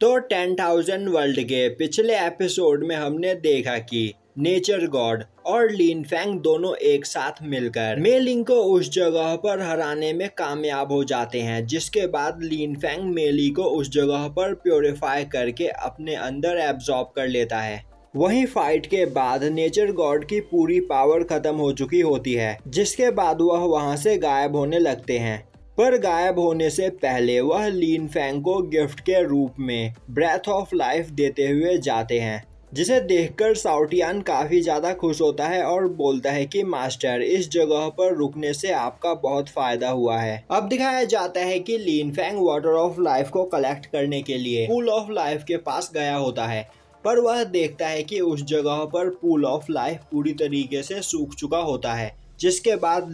तो 10,000 वर्ल्ड के पिछले एपिसोड में हमने देखा कि नेचर गॉड और लिन फैंग दोनों एक साथ मिलकर मे लिंग को उस जगह पर हराने में कामयाब हो जाते हैं, जिसके बाद लिन फैंग मे ली को उस जगह पर प्योरीफाई करके अपने अंदर एब्जॉर्ब कर लेता है। वहीं फाइट के बाद नेचर गॉड की पूरी पावर खत्म हो चुकी होती है, जिसके बाद वह वहां से गायब होने लगते हैं। पर गायब होने से पहले वह लिन फैंग को गिफ्ट के रूप में ब्रेथ ऑफ लाइफ देते हुए जाते हैं, जिसे देखकर साउटियान काफी ज्यादा खुश होता है और बोलता है कि मास्टर, इस जगह पर रुकने से आपका बहुत फायदा हुआ है। अब दिखाया जाता है कि लिन फैंग वाटर ऑफ लाइफ को कलेक्ट करने के लिए पूल ऑफ लाइफ के पास गया होता है, पर वह देखता है कि उस जगह पर पूल ऑफ लाइफ पूरी तरीके से सूख चुका होता है। जिसके बाद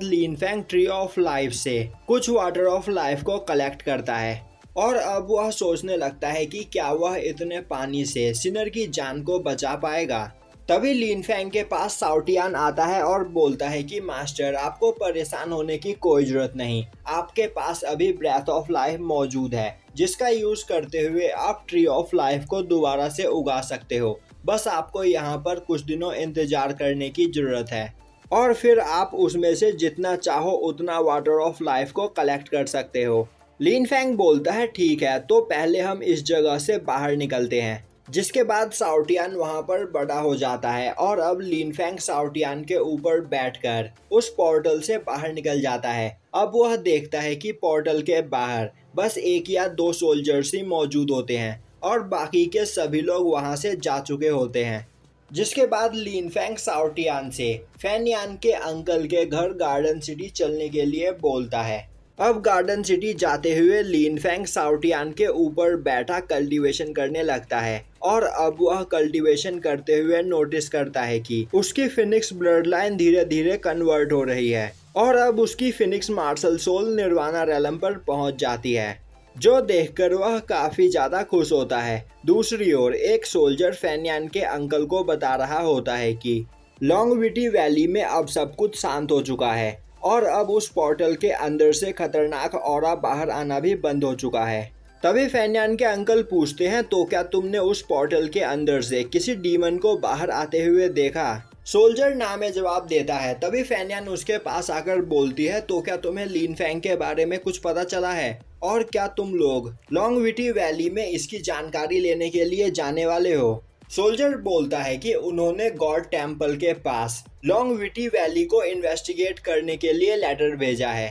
लिन फैंग ट्री ऑफ लाइफ से कुछ वाटर ऑफ लाइफ को कलेक्ट करता है और अब वह सोचने लगता है कि क्या वह इतने पानी से सिनर की जान को बचा पाएगा। तभी लिन फैंग के पास साउटियान आता है और बोलता है कि मास्टर, आपको परेशान होने की कोई जरूरत नहीं, आपके पास अभी ब्रेथ ऑफ लाइफ मौजूद है, जिसका यूज करते हुए आप ट्री ऑफ लाइफ को दोबारा से उगा सकते हो। बस आपको यहाँ पर कुछ दिनों इंतजार करने की जरूरत है और फिर आप उसमें से जितना चाहो उतना वाटर ऑफ लाइफ को कलेक्ट कर सकते हो। लिन फैंग बोलता है ठीक है, तो पहले हम इस जगह से बाहर निकलते हैं। जिसके बाद साउटियान वहां पर बड़ा हो जाता है और अब लिन फैंग साउटियान के ऊपर बैठकर उस पोर्टल से बाहर निकल जाता है। अब वह देखता है कि पोर्टल के बाहर बस 1 या 2 सोल्जर्स ही मौजूद होते हैं और बाकी के सभी लोग वहां से जा चुके होते हैं। जिसके बाद लिन फैंग साउटियान से फैनियान के अंकल के घर गार्डन सिटी चलने के लिए बोलता है। अब गार्डन सिटी जाते हुए लिन फैंग साउटियान के ऊपर बैठा कल्टीवेशन करने लगता है और अब वह कल्टीवेशन करते हुए नोटिस करता है कि उसकी फिनिक्स ब्लड लाइन धीरे धीरे कन्वर्ट हो रही है और अब उसकी फिनिक्स मार्शल सोल निर्वाणा रेलम पर पहुंच जाती है, जो देखकर वह काफी ज्यादा खुश होता है। दूसरी ओर एक सोल्जर फैनियान के अंकल को बता रहा होता है कि लॉन्गविटी वैली में अब सब कुछ शांत हो चुका है और अब उस पोर्टल के अंदर से खतरनाक ऑरा बाहर आना भी बंद हो चुका है। तभी फैनियान के अंकल पूछते हैं, तो क्या तुमने उस पोर्टल के अंदर से किसी डीमन को बाहर आते हुए देखा? सोल्जर ना में जवाब देता है। तभी फैनियान उसके पास आकर बोलती है, तो क्या तुम्हें लिन फैंग के बारे में कुछ पता चला है और क्या तुम लोग लॉन्गविटी वैली में इसकी जानकारी लेने के लिए जाने वाले हो? सोल्जर बोलता है कि उन्होंने गॉड टेम्पल के पास लॉन्गविटी वैली को इन्वेस्टिगेट करने के लिए लेटर भेजा है,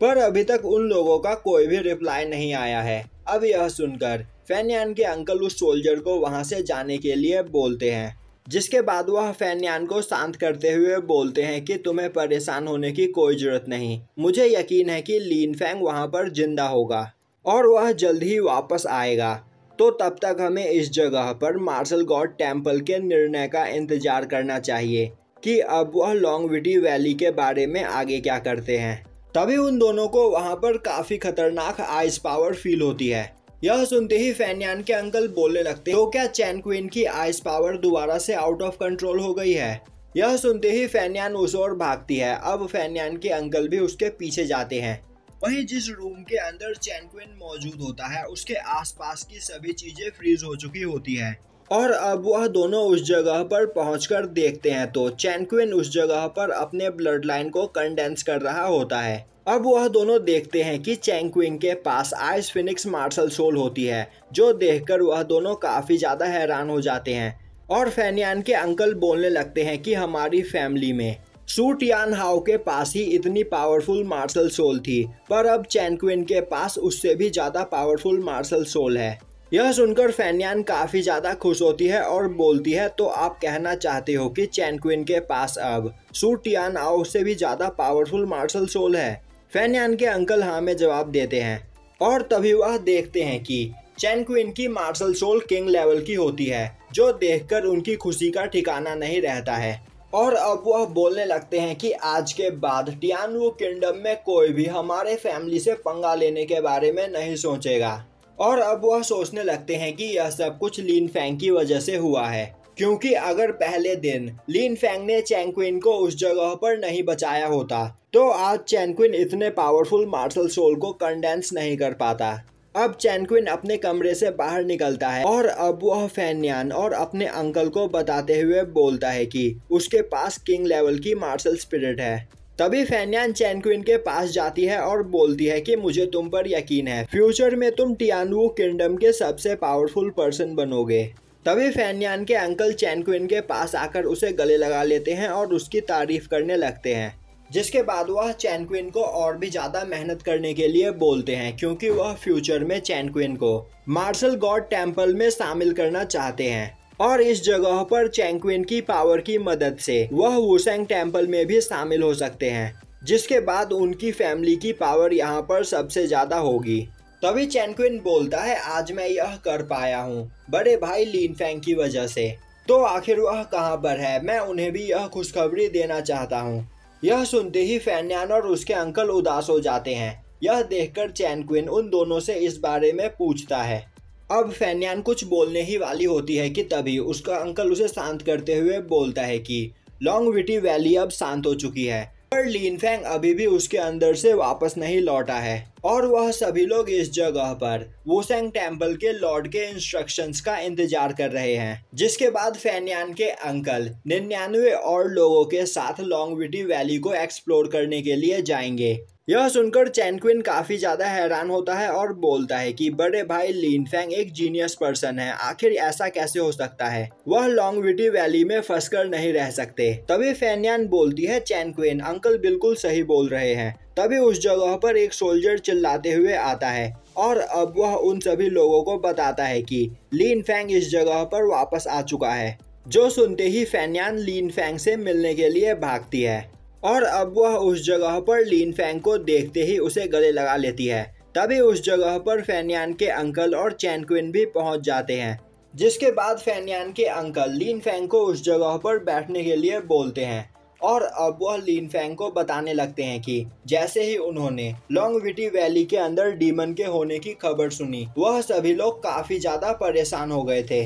पर अभी तक उन लोगों का कोई भी रिप्लाई नहीं आया है। अब यह सुनकर फैनियान के अंकल उस सोल्जर को वहां से जाने के लिए बोलते हैं, जिसके बाद वह फैनियान को शांत करते हुए बोलते हैं कि तुम्हें परेशान होने की कोई जरूरत नहीं, मुझे यकीन है कि लिन फैंग वहां पर जिंदा होगा और वह जल्द ही वापस आएगा। तो तब तक हमें इस जगह पर मार्शल गॉड टेम्पल के निर्णय का इंतजार करना चाहिए कि अब वह लॉन्गविटी वैली के बारे में आगे क्या करते हैं। तभी उन दोनों को वहां पर काफी खतरनाक आइस पावर फील होती है। यह सुनते ही फैनियान के अंकल बोलने लगते हैं, तो क्या चैन क्वीन की आइस पावर दोबारा से आउट ऑफ कंट्रोल हो गई है? यह सुनते ही फैनियान उस ओर भागती है। अब फैनियान के अंकल भी उसके पीछे जाते हैं। वहीं जिस रूम के अंदर चैन क्वीन मौजूद होता है उसके आसपास की सभी चीजें फ्रीज हो चुकी होती है और अब वह दोनों उस जगह पर पहुंचकर देखते हैं तो चैन क्वीन उस जगह पर अपने ब्लड लाइन को कंडेंस कर रहा होता है। अब वह दोनों देखते हैं कि चैन क्वीन के पास आइस फिनिक्स मार्शल सोल होती है, जो देखकर वह दोनों काफी ज्यादा हैरान हो जाते हैं और फैनियान के अंकल बोलने लगते हैं कि हमारी फैमिली में सू टियान हाओ के पास ही इतनी पावरफुल मार्शल सोल थी, पर अब चैन क्वीन के पास उससे भी ज्यादा पावरफुल मार्शल सोल है। यह सुनकर फैनियान काफी ज्यादा खुश होती है और बोलती है, तो आप कहना चाहते हो कि चैन क्वीन के पास अब सू टियान हाओ से भी ज्यादा पावरफुल मार्शल सोल है? फैनियान के अंकल हाँ में जवाब देते हैं और तभी वह देखते हैं कि चैन क्वीन की मार्शल सोल किंग लेवल की होती है, जो देखकर उनकी खुशी का ठिकाना नहीं रहता है और अब वह बोलने लगते हैं कि आज के बाद टियानवू किंगडम में कोई भी हमारे फैमिली से पंगा लेने के बारे में नहीं सोचेगा। और अब वह सोचने लगते हैं कि यह सब कुछ लिन फैंग की वजह से हुआ है, क्योंकि अगर पहले दिन लिन फैंग ने चैन क्वीन को उस जगह पर नहीं बचाया होता तो आज चैन क्वीन इतने पावरफुल मार्शल सोल को कंडेंस नहीं कर पाता। अब चैनक्विन अपने कमरे से बाहर निकलता है और अब वह फैन्यान और अपने अंकल को बताते हुए बोलता है कि उसके पास किंग लेवल की मार्शल स्पिरिट है। तभी फैन्यान चैनक्विन के पास जाती है और बोलती है कि मुझे तुम पर यकीन है, फ्यूचर में तुम टियानवू किंगडम के सबसे पावरफुल पर्सन बनोगे। तभी फैन्यान के अंकल चैनक्विन के पास आकर उसे गले लगा लेते हैं और उसकी तारीफ करने लगते हैं, जिसके बाद वह चैनक्विन को और भी ज्यादा मेहनत करने के लिए बोलते हैं, क्योंकि वह फ्यूचर में चैनक्विन को मार्शल गॉड टेम्पल में शामिल करना चाहते हैं और इस जगह पर चैनक्विन की पावर की मदद से वह वुसेंग टेम्पल में भी शामिल हो सकते हैं, जिसके बाद उनकी फैमिली की पावर यहाँ पर सबसे ज्यादा होगी। तभी चैनक्विन बोलता है, आज मैं यह कर पाया हूँ बड़े भाई लिन फैंग की वजह से। तो आखिर वह कहाँ पर है, मैं उन्हें भी यह खुशखबरी देना चाहता हूँ। यह सुनते ही फैन्यान और उसके अंकल उदास हो जाते हैं। यह देखकर चैनक्विन उन दोनों से इस बारे में पूछता है। अब फैन्यान कुछ बोलने ही वाली होती है कि तभी उसका अंकल उसे शांत करते हुए बोलता है कि लॉन्गविटी वैली अब शांत हो चुकी है, पर लिन फैंग अभी भी उसके अंदर से वापस नहीं लौटा है और वह सभी लोग इस जगह पर वुसेंग टेम्पल के लॉर्ड के इंस्ट्रक्शंस का इंतजार कर रहे हैं। जिसके बाद फैन्यान के अंकल 99 और लोगों के साथ लॉन्गविटी वैली को एक्सप्लोर करने के लिए जाएंगे। यह सुनकर चैनक्विन काफी ज्यादा हैरान होता है और बोलता है कि बड़े भाई लिन फैंग एक जीनियस पर्सन है, आखिर ऐसा कैसे हो सकता है, वह लॉन्गविटी वैली में फंसकर नहीं रह सकते। तभी फैन्यान बोलती है, चैनक्विन अंकल बिल्कुल सही बोल रहे हैं। तभी उस जगह पर एक सोल्जर चिल्लाते हुए आता है और अब वह उन सभी लोगों को बताता है कि लिन फैंग इस जगह पर वापस आ चुका है। जो सुनते ही फैन्यान लिन फैंग से मिलने के लिए भागती है और अब वह उस जगह पर लिन फैंग को देखते ही उसे गले लगा लेती है। तभी उस जगह पर फैन्यान के अंकल और चैनक्विन भी पहुंच जाते हैं, जिसके बाद फैन्यान के अंकल लिन फैंग को उस जगह पर बैठने के लिए बोलते हैं और अब वह लिन फैंग को बताने लगते हैं कि जैसे ही उन्होंने लॉन्गविटी वैली के अंदर डीमन के होने की खबर सुनी, वह सभी लोग काफी ज्यादा परेशान हो गए थे,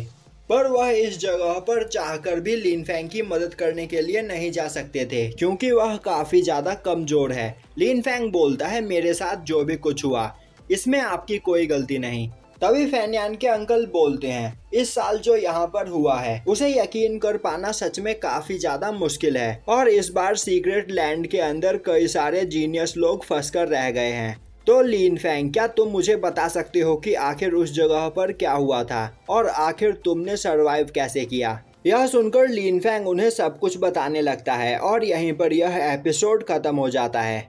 पर वह इस जगह पर चाहकर भी लिन फैंग की मदद करने के लिए नहीं जा सकते थे, क्योंकि वह काफी ज्यादा कमजोर है। लिन फैंग बोलता है, मेरे साथ जो भी कुछ हुआ इसमें आपकी कोई गलती नहीं। तभी फैन्यान के अंकल बोलते हैं, इस साल जो यहाँ पर हुआ है उसे यकीन कर पाना सच में काफी ज्यादा मुश्किल है और इस बार सीक्रेट लैंड के अंदर कई सारे जीनियस लोग फंसकर रह गए हैं। तो लिन फैंग, क्या तुम मुझे बता सकते हो कि आखिर उस जगह पर क्या हुआ था और आखिर तुमने सरवाइव कैसे किया? यह सुनकर लिन फैंग उन्हें सब कुछ बताने लगता है और यहीं पर यह एपिसोड खत्म हो जाता है।